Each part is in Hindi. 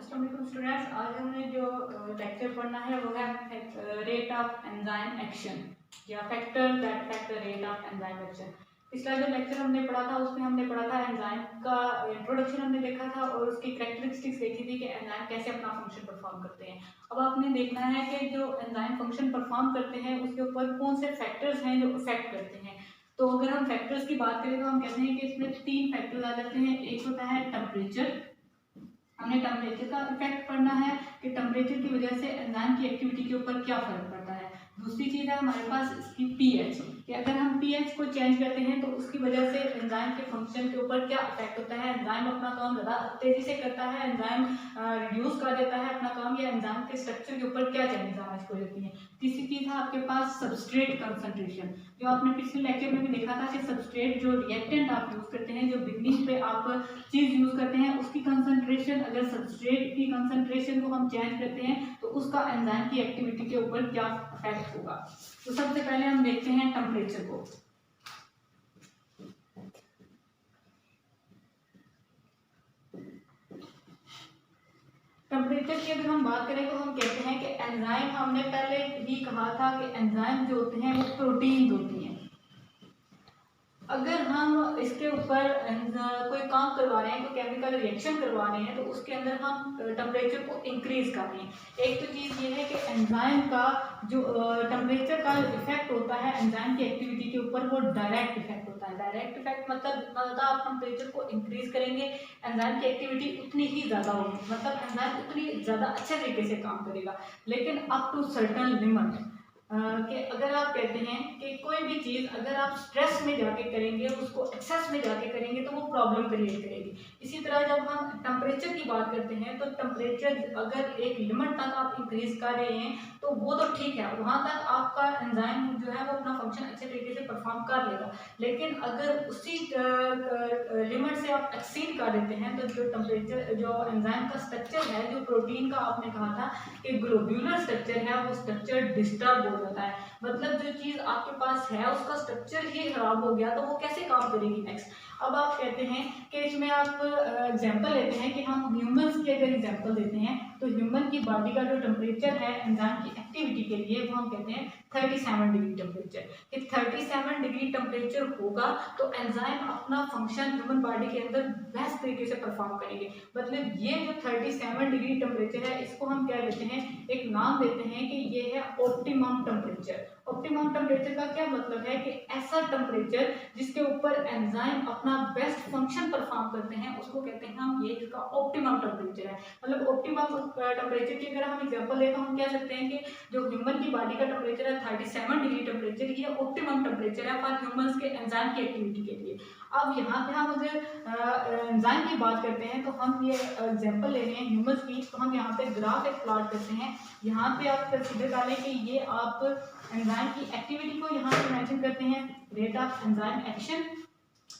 अस्सलाम वालेकुम स्टूडेंट्स, आज हमने जो लेक्चर पढ़ना है वो है रेट ऑफ एंजाइम एक्शन या factor that affect the rate of enzyme action. पिछला जो लेक्चर हमने पढ़ा था उसमें हमने पढ़ा था एंजाइम का इंट्रोडक्शन हमने देखा था और उसकी कैरेक्टरिस्टिक्स देखी थी कि एंजाइम कैसे अपना फंक्शन परफॉर्म करते हैं। अब आपने देखना है कि जो एंजाइम फंक्शन परफॉर्म करते हैं उसके ऊपर कौन से फैक्टर्स हैं जो अफेक्ट करते हैं। तो अगर हम फैक्टर्स की बात करें तो हम कहते हैं कि इसमें 3 फैक्टर्स आ जाते हैं। एक होता है टेम्परेचर, हमने टेम्परेचर का इफेक्ट पढ़ना है कि टेम्परेचर की वजह से एंजाइम की एक्टिविटी के ऊपर क्या फर्क पड़ता है। दूसरी चीज़ है हमारे पास इसकी पीएच, कि अगर हम पीएच को चेंज करते हैं तो उसकी वजह से एंजाइम के फंक्शन के ऊपर क्या इफेक्ट होता है। एंजाइम अपना काम ज़्यादा तेजी से करता है, एंजाइम रिड्यूस कर देता है अपना काम, या एंजाइम के स्ट्रक्चर के ऊपर क्या चेंजेस आना शुरू हो जाती है। तीसरी चीज़ है आपके पास सबस्ट्रेट कंसंट्रेशन, जो आपने पिछले लेक्चर में भी देखा था कि सबस्ट्रेट जो रिएक्टेंट आप यूज़ करते हैं, जो बिगनिंग पे आप चीज़ यूज़ करते हैं, उसकी कंसंट्रेशन, अगर सबस्ट्रेट की कंसंट्रेशन को हम चेंज करते हैं तो उसका एंजाइम की एक्टिविटी के ऊपर क्या इफेक्ट होगा। तो सबसे पहले हम देखते हैं टेम्परेचर को। टेम्परेचर की अगर हम बात करें तो हम कहते हैं कि एंजाइम, हमने पहले ही कहा था कि एंजाइम जो होते हैं वो प्रोटीन होती हैं। अगर हम इसके ऊपर कोई काम करवा रहे हैं, कोई केमिकल रिएक्शन करवा रहे हैं, तो उसके अंदर हम टेम्परेचर को इंक्रीज कर रहे हैं। एक तो चीज़ ये है कि एंजाइम का जो टेम्परेचर का इफेक्ट होता है एंजाइम की एक्टिविटी के ऊपर, वो डायरेक्ट इफेक्ट होता है। डायरेक्ट इफेक्ट मतलब जितना ज़्यादा आप टेम्परेचर को इंक्रीज करेंगे एंजाइम की एक्टिविटी उतनी ही ज़्यादा होगी, मतलब एंजाइम उतनी ज़्यादा अच्छे तरीके से काम करेगा। लेकिन अप टू सर्टन लिमिट, कि अगर आप कहते हैं कि कोई भी चीज़ अगर आप स्ट्रेस में जाके करेंगे, उसको एक्सेस में जाके करेंगे तो वो प्रॉब्लम क्रिएट करेगी। इसी तरह जब हम टेम्परेचर की बात करते हैं तो टेम्परेचर अगर एक लिमिट तक आप इंक्रीज कर रहे हैं तो वो तो ठीक है, वहाँ तक आपका एंजाइम जो है वो अपना फंक्शन अच्छे तरीके से परफॉर्म कर लेगा। लेकिन अगर उसी लिमिट से आप एक्सीड कर देते हैं तो जो टेम्परेचर, जो एंजाइम का स्ट्रक्चर है, जो प्रोटीन का आपने कहा था कि ग्लोब्यूलर स्ट्रक्चर है, वो स्ट्रक्चर डिस्टर्ब हो जाता है। मतलब जो चीज़ आपके पास है उसका स्ट्रक्चर ही खराब हो गया तो वो कैसे काम करेगी नेक्स्ट। अब आप कहते हैं कि इसमें आप एग्जांपल लेते हैं कि हम ह्यूमंस की अगर एग्जांपल देते हैं तो ह्यूमन की बॉडी का जो टेम्परेचर है एंजाइम की एक्टिविटी के लिए वो हम कहते हैं 37 डिग्री टेम्परेचर। कि 37 डिग्री टेम्परेचर होगा तो एंजाइम अपना फंक्शन ह्यूमन बॉडी के अंदर बेस्ट तरीके से परफॉर्म करेंगे। मतलब ये जो 37 डिग्री टेम्परेचर है इसको हम क्या देते हैं, एक नाम देते हैं कि ये है ऑप्टिमम टेम्परेचर। ऑप्टिमम टेम्परेचर का क्या मतलब है कि ऐसा टेम्परेचर जिसके ऊपर एंजाइम अपना बेस्ट फंक्शन परफॉर्म करते हैं उसको कहते हैं हम, ये इसका ऑप्टिमम टेम्परेचर है। मतलब ऑप्टिमम टेम्परेचर की अगर हम एग्जांपल लें तो हम कह सकते हैं कि जो ह्यूमन की बॉडी का टेम्परेचर है 37 डिग्री टेम्परेचर, ये ऑप्टिमम टेम्परेचर है फॉर ह्यूमंस के एंजाइम की एक्टिविटी के लिए। अब यहाँ पे हम अगर एंजाइम की बात करते हैं तो हम ये एग्जांपल ले रहे हैं ह्यूमंस की, तो हम यहाँ पे ग्राफ एक प्लॉट करते हैं। यहाँ पे आप कंसीडर कर लें कि ये आप एंजाइम की एक्टिविटी को यहाँ पे मेंशन करते हैं, रेट ऑफ एंजाइम एक्शन।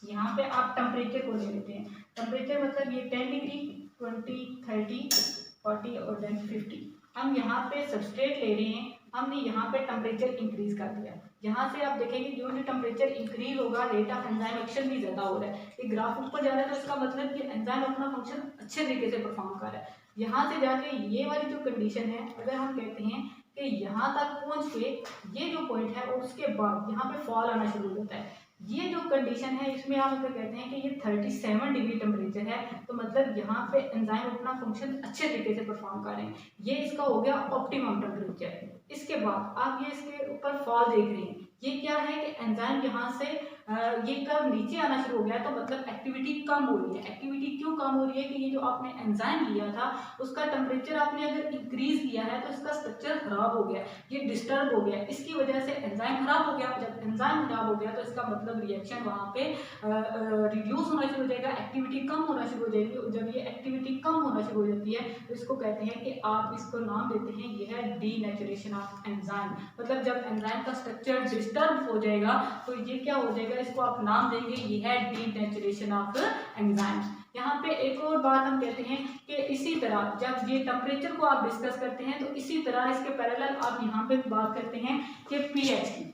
यहाँ पे आप टेम्परेचर को ले लेते हैं। टेम्परेचर मतलब ये 10 डिग्री, 20, 30, 40 और देन 50। हम यहाँ पे सबस्ट्रेट ले रहे हैं, हमने यहाँ पे टेम्परेचर इंक्रीज कर दिया। यहाँ से आप देखेंगे जो टेम्परेचर इंक्रीज होगा रेट ऑफ एंजाइम एक्शन भी ज़्यादा हो रहा है। ये ग्राफ ऊपर जा रहा है तो इसका मतलब कि एंजाइम अपना फंक्शन अच्छे तरीके से परफॉर्म कर रहा है। यहाँ से जाके ये वाली जो कंडीशन है, अगर हम कहते हैं कि यहाँ तक पहुँच के ये जो पॉइंट है और उसके बाद यहाँ पे फॉल आना शुरू हो जाता है, ये जो कंडीशन है इसमें आप अगर कहते हैं कि ये 37 डिग्री टेम्परेचर है तो मतलब यहाँ पे एंजाइम अपना फंक्शन अच्छे तरीके से परफॉर्म कर रहे हैं। ये इसका हो गया ऑप्टिमम टेम्परेचर। इसके बाद आप ये इसके ऊपर फॉल देख रहे हैं, ये क्या है कि एंजाइम यहाँ से ये कर्व नीचे आना शुरू हो गया तो मतलब एक्टिविटी कम हो रही है। एक्टिविटी क्यों कम हो रही है कि ये जो आपने एंजाइम लिया था उसका टेम्परेचर आपने अगर इंक्रीज किया है तो इसका स्ट्रक्चर खराब हो गया, ये डिस्टर्ब हो गया, इसकी वजह से एंजाइम खराब हो गया। जब एंजाइम खराब हो गया तो इसका मतलब रिएक्शन वहाँ पे रिड्यूस होना शुरू हो जाएगा, एक्टिविटी कम होना शुरू हो जाएगी। जब ये एक्टिविटी कम होना शुरू हो जाती है तो इसको कहते हैं कि आप इसको नाम देते हैं, ये है डीनेचुरेशन ऑफ एंजाइम। मतलब जब एंजाइम का स्ट्रक्चर डिस्टर्ब हो जाएगा तो ये क्या हो जाएगा, इसको आप नाम देंगे ये है डीनेचुरेशन ऑफ एंजाइम। यहाँ पे एक और बात हम कहते हैं कि इसी तरह जब ये टेम्परेचर को आप डिस्कस करते हैं तो इसी तरह इसके पैरेलल आप यहाँ पे बात करते हैं कि पीएच की।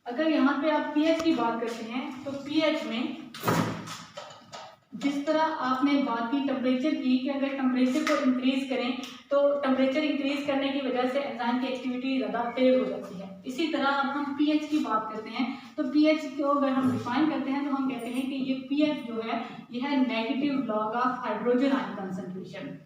अगर यहाँ पे आप पीएच की बात करते हैं तो पीएच में जिस तरह आपने बात की टेम्परेचर की कि अगर टेम्परेचर को इंक्रीज करें तो टेम्परेचर इंक्रीज करने की वजह से एंजाइम की एक्टिविटी ज़्यादा तेज हो जाती है। इसी तरह अब हम पीएच की बात करते हैं, तो पीएच को अगर हम डिफाइन करते हैं तो हम कहते हैं कि ये पीएच जो है यह है negative log of hydrogen ion concentration,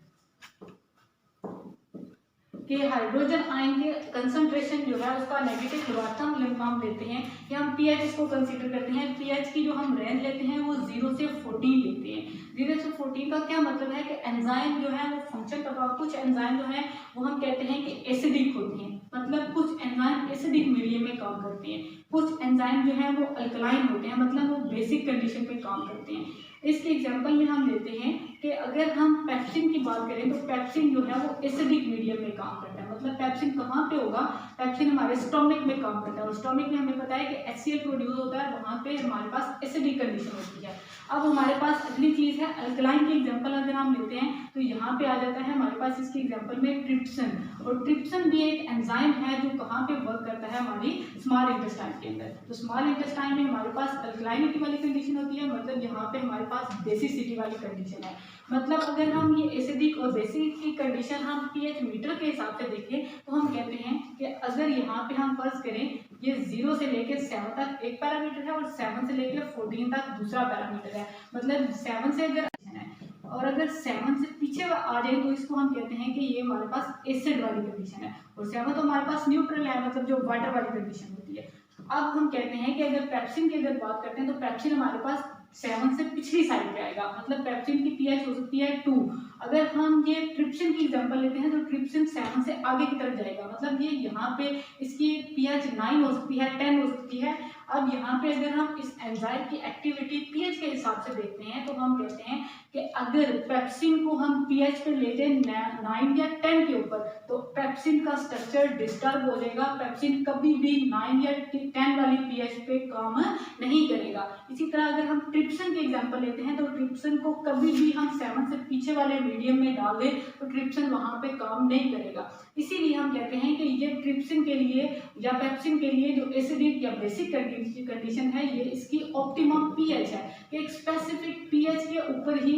कि हाइड्रोजन आयन के कंसंट्रेशन जो है उसका नेगेटिव लोगारिथम हम लेते हैं या हम पीएच इसको कंसीडर करते हैं। पीएच की जो हम रेंज लेते हैं वो 0 से 14 लेते हैं। 0 से 14 का क्या मतलब है कि एंजाइम जो है वो फंक्शन करता है। कुछ एंजाइम जो है वो हम कहते हैं कि एसिडिक होती हैं, मतलब कुछ एंजाइम एसिडिक मीडियम में काम करते हैं, कुछ एंजाइम जो है वो अल्कलाइन होते हैं, मतलब वो बेसिक कंडीशन पे काम करते हैं। इसके एग्जांपल में हम लेते हैं कि अगर हम पेप्सिन की बात करें तो पेप्सिन जो है वो एसिडिक मीडियम में काम करता है। मतलब पेप्सिन कहाँ पे होगा, पेप्सिन हमारे स्टोमिक में काम करता है और स्टोमिक में हमें पता है कि HCl प्रोड्यूस होता है, वहाँ पे हमारे पास एसिडिक कंडीशन होती है। अब हमारे पास अगली चीज़ है अल्कलाइन की एग्जांपल अगर हम लेते हैं तो यहाँ पे आ जाता है हमारे पास इसकी एग्जांपल में ट्रिप्सिन, और ट्रिप्सिन भी एक एंजाइम है जो कहाँ पे वर्क करता है, हमारी स्मॉल इंटेस्टाइन के अंदर। तो स्मॉल इंटेस्टाइन में हमारे पास अल्कलाइनिटी वाली कंडीशन होती है, मतलब यहाँ पे हमारे पास बेसिसिटी वाली कंडीशन है। मतलब अगर हम ये एसिडिक और बेसिक की कंडीशन हम पीएच मीटर के हिसाब से देखें तो हम कहते हैं कि अगर यहाँ पे हम फर्ज करें ये 0 से लेकर 7 तक एक पैरामीटर है और 7 से लेकर 14 तक दूसरा पैरामीटर है। मतलब 7 से अगर है और अगर 7 से पीछे आ जाए तो इसको हम कहते हैं कि ये हमारे पास एसिड वाली कंडीशन है, और 7 तो हमारे पास न्यूट्रल है, मतलब जो वाटर वाली कंडीशन होती है। अब हम कहते हैं कि अगर पेप्सिन की अगर बात करते हैं तो पेप्सिन हमारे पास 7 से पिछली साइड पे आएगा, मतलब पेप्सिन की पीएच हो सकती है 2। अगर हम ये ट्रिप्सिन की एग्जांपल लेते हैं तो ट्रिप्सिन 7 से आगे की तरफ जाएगा, मतलब ये यहाँ पे इसकी पीएच 9 हो सकती है, 10 हो सकती है। अब यहाँ पे अगर हम इस एंजाइम की एक्टिविटी पीएच के हिसाब से देखते हैं तो हम कहते हैं कि अगर पेप्सिन को हम पीएच पे लेते हैं 9 या 10 के ऊपर तो पेप्सिन का स्ट्रक्चर डिस्टर्ब हो जाएगा, पेप्सिन कभी भी 9 या 10 वाली पीएच पे काम नहीं करेगा। इसी तरह अगर हम ट्रिप्सिन की एग्जांपल लेते हैं तो ट्रिप्सिन को कभी भी हम 7 से पीछे वाले मीडियम में डाल दें तो ट्रिप्सिन वहाँ पे काम नहीं करेगा। इसीलिए हम कहते हैं कि ये ट्रिप्सिन के लिए या पेप्सिन के लिए जो एसिडिक या बेसिक कंडीशन है ये इसकी ऑप्टिमम पीएच है, एक स्पेसिफिक पीएच के ऊपर ही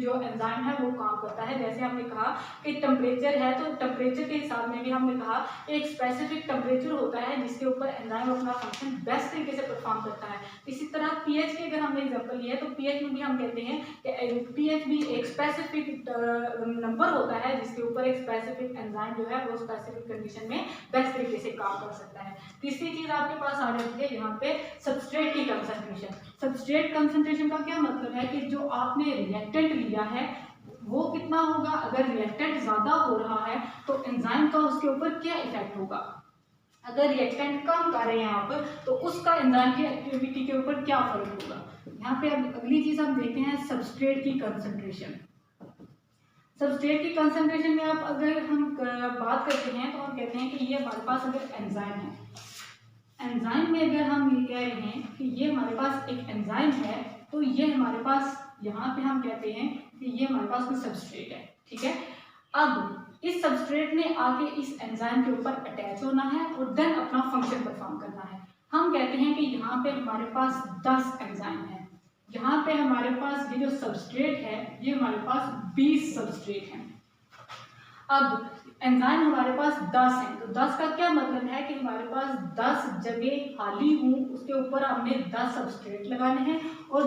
जो एंजाइम है वो काम करता है। जैसे हमने कहा कि टेम्परेचर है तो टेम्परेचर के हिसाब में भी हमने कहा एक स्पेसिफिक टेम्परेचर होता है जिसके ऊपर एंजाइम अपना फंक्शन बेस्ट तरीके से परफॉर्म करता है। इसी तरह पीएच की अगर हमने एग्जांपल लिया तो पीएच में भी हम कहते हैं कि पीएच भी एक स्पेसिफिक नंबर होता है जिसके ऊपर एक स्पेसिफिक एंजाइम जो है वो स्पेसिफिक कंडीशन में बेस्ट तरीके से काम कर सकता है। तीसरी चीज आपके पास आ जाती है यहाँ पे सबस्ट्रेट की कंसंट्रेशन। सबस्ट्रेट कंसंट्रेशन का क्या मतलब है कि जो आपने रिएक्टेंट लिया है वो कितना होगा, अगर रिएक्टेंट ज्यादा हो रहा है तो एंजाइम का उसके ऊपर क्या इफेक्ट होगा, अगर रिएक्टेंट कम कर रहे हैं आप तो उसका एंजाइम की एक्टिविटी के ऊपर क्या फर्क होगा। यहाँ पे अब अगली चीज हम देखते हैं सबस्ट्रेट की कंसंट्रेशन। सबस्ट्रेट की कंसंट्रेशन में आप अगर हम बात करते हैं तो हम कहते हैं कि ये हमारे पास अगर एंजाइम है, एंजाइम में अगर हम ये कह रहे हैं कि ये हमारे पास एक एंजाइम है तो ये हमारे पास यहाँ पे हम कहते हैं कि ये हमारे पास कोई सबस्ट्रेट है, ठीक है। अब इस सबस्ट्रेट ने आके इस एंजाइम के ऊपर अटैच होना है और देन अपना फंक्शन परफॉर्म करना है। हम कहते हैं कि यहाँ पे हमारे पास 10 एंजाइम है, यहाँ पे हमारे पास ये जो सबस्ट्रेट है ये हमारे पास 20 सबस्ट्रेट है। अब एंजाइम हमारे पास 10 है तो 10 का क्या मतलब है कि हमारे पास 10 जगह खाली हूँ उसके ऊपर हमने 10 सबस्ट्रेट लगाने हैं और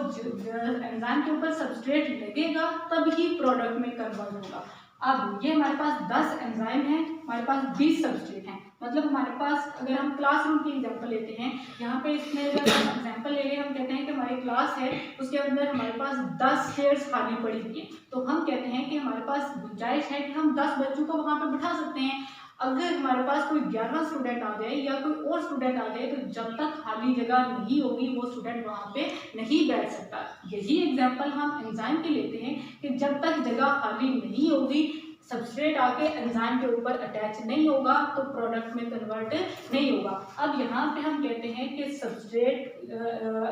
एंजाइम के ऊपर सबस्ट्रेट लगेगा तब ही प्रोडक्ट में कन्वर्ट होगा। अब ये हमारे पास 10 एंजाइम है, हमारे पास 20 सबस्ट्रेट हैं, मतलब हमारे पास अगर हम क्लासरूम की एग्जांपल लेते हैं यहाँ पे इसमें अगर हम एग्जांपल ले लें हम कहते हैं कि हमारी क्लास है उसके अंदर हमारे पास 10 चेयर्स खाली पड़ी हुई हैं तो हम कहते हैं कि हमारे पास गुंजाइश है कि हम 10 बच्चों को वहाँ पर बिठा सकते हैं। अगर हमारे पास कोई 11वां स्टूडेंट आ जाए या कोई और स्टूडेंट आ जाए तो जब तक खाली जगह नहीं होगी वो स्टूडेंट वहाँ पे नहीं बैठ सकता। यही एग्जांपल हम एंजाइम के लेते हैं कि जब तक जगह खाली नहीं होगी सबस्ट्रेट आके एंजाइम के ऊपर अटैच नहीं होगा तो प्रोडक्ट में कन्वर्ट नहीं होगा। अब यहाँ पे हम कहते हैं कि सबस्ट्रेट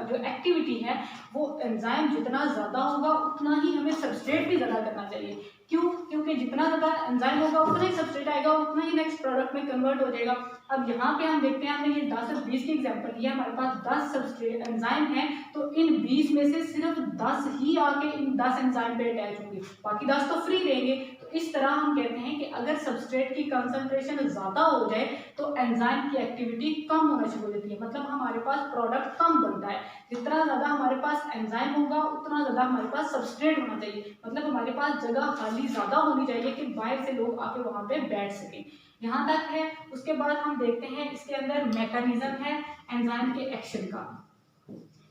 जो एक्टिविटी है वो एंजाइम जितना ज़्यादा होगा उतना ही हमें सबस्ट्रेट भी ज़्यादा करना चाहिए। क्यों? क्योंकि क्योंकि जितना ज़्यादा एंजाइम होगा उतना ही सबस्ट्रेट आएगा, उतना ही नेक्स्ट प्रोडक्ट में कन्वर्ट हो जाएगा। अब यहाँ पे हम देखते हैं, हमने ये 10 और 20 की एग्जांपल लिया, हमारे पास 10 सबस्ट्रेट एंजाइम है, तो इन 20 में से सिर्फ 10 ही आके इन 10 एंजाइम पे अटैच होंगे, बाकी 10 तो फ्री रहेंगे। तो इस तरह हम कहते हैं कि अगर सबस्ट्रेट की कंसंट्रेशन ज़्यादा हो जाए तो एंजाइम की एक्टिविटी कम होना शुरू हो जाती है, मतलब हमारे पास प्रोडक्ट कम बनता है। जितना ज़्यादा हमारे पास एंजाइम होगा उतना ज़्यादा हमारे पास सबस्ट्रेट होना चाहिए, मतलब हमारे पास जगह खाली ज़्यादा होनी चाहिए कि बाहर से लोग आके वहाँ पे बैठ सकें। यहाँ तक है। उसके बाद हम देखते हैं इसके अंदर मैकेनिज्म है एंजाइम के एक्शन का,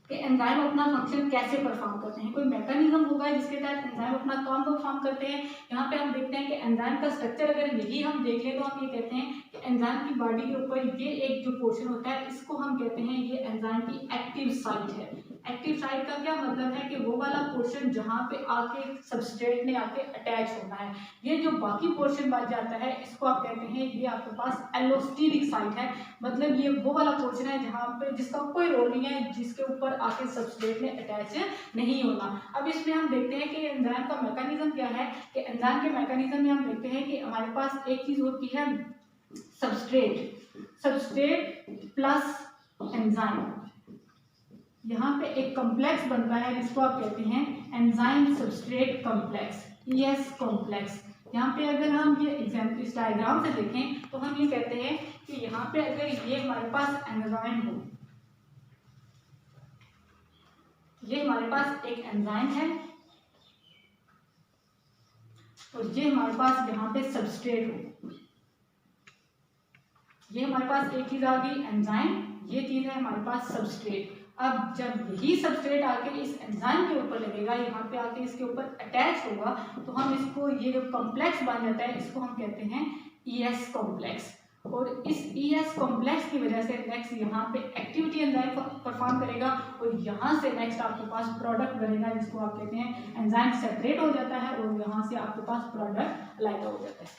कि एंजाइम अपना फंक्शन कैसे परफॉर्म करते हैं। कोई मैकेनिज्म होगा जिसके तहत एंजाइम अपना काम परफॉर्म करते हैं। यहाँ पे हम देखते हैं कि एंजाइम का स्ट्रक्चर अगर यही हम देख लें तो हम ये कहते हैं कि एंजाइम की बॉडी के ऊपर ये एक जो पोर्शन होता है इसको हम कहते हैं ये एंजाइम की एक्टिव साइट है। एक्टिव साइट का क्या मतलब है कि वो वाला पोर्शन जहाँ पे आके सबस्ट्रेट ने आके अटैच होना है। ये जो बाकी पोर्शन बच जाता है इसको आप कहते हैं ये आपके पास एलोस्टेरिक साइट है, मतलब ये वो वाला पोर्शन है जहाँ पे जिसका कोई रोल नहीं है, जिसके ऊपर आके सबस्ट्रेट ने अटैच नहीं होना। अब इसमें हम देखते हैं कि एंजाइम का मैकेनिज्म क्या है, कि एंजाइम के मैकेनिज्म में हम देखते हैं कि हमारे पास एक चीज होती है सबस्ट्रेट प्लस एंजाइम। यहाँ पे एक कॉम्प्लेक्स बनता है जिसको आप कहते हैं enzyme substrate complex, ES complex. यहाँ पे अगर हम ये एग्जाम्पल इस डायग्राम से देखें तो हम ये कहते हैं कि यहाँ पे अगर ये हमारे पास एंजाइम हो, ये हमारे पास एक एंजाइम है और ये हमारे पास यहाँ पे सबस्ट्रेट हो, ये हमारे पास एक चीज आ गई एंजाइम, ये चीज है हमारे पास सबस्ट्रेट। अब जब यही सबस्ट्रेट आके इस एंजाइम के ऊपर लगेगा, यहाँ पे आके इसके ऊपर अटैच होगा, तो हम इसको ये जो कॉम्प्लेक्स बन जाता है इसको हम कहते हैं ES कॉम्प्लेक्स। और इस ES कॉम्प्लेक्स की वजह से नेक्स्ट यहाँ पे एक्टिविटी एंजाइम परफॉर्म करेगा और यहाँ से नेक्स्ट आपके पास प्रोडक्ट बनेगा जिसको आप कहते हैं एंजाइम सेपरेट हो जाता है और यहाँ से आपके पास प्रोडक्ट अलग हो जाता है।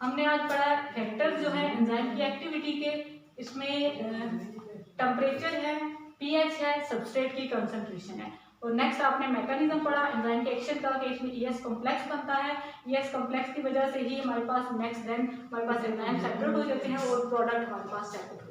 हमने आज पढ़ा फैक्टर जो है एंजाइम की एक्टिविटी के, इसमें टेम्परेचर है, pH है, सबस्ट्रेट की कंसंट्रेशन है। और नेक्स्ट आपने मैकेनिज्म पढ़ा एंजाइम के एक्शन का, कि इसमें ES कॉम्प्लेक्स बनता है, ES कॉम्प्लेक्स की वजह से ही हमारे पास नेक्स्ट देन हमारे पास एंजाइम सेपरेट हो जाते हैं और प्रोडक्ट हमारे पास सेपरेट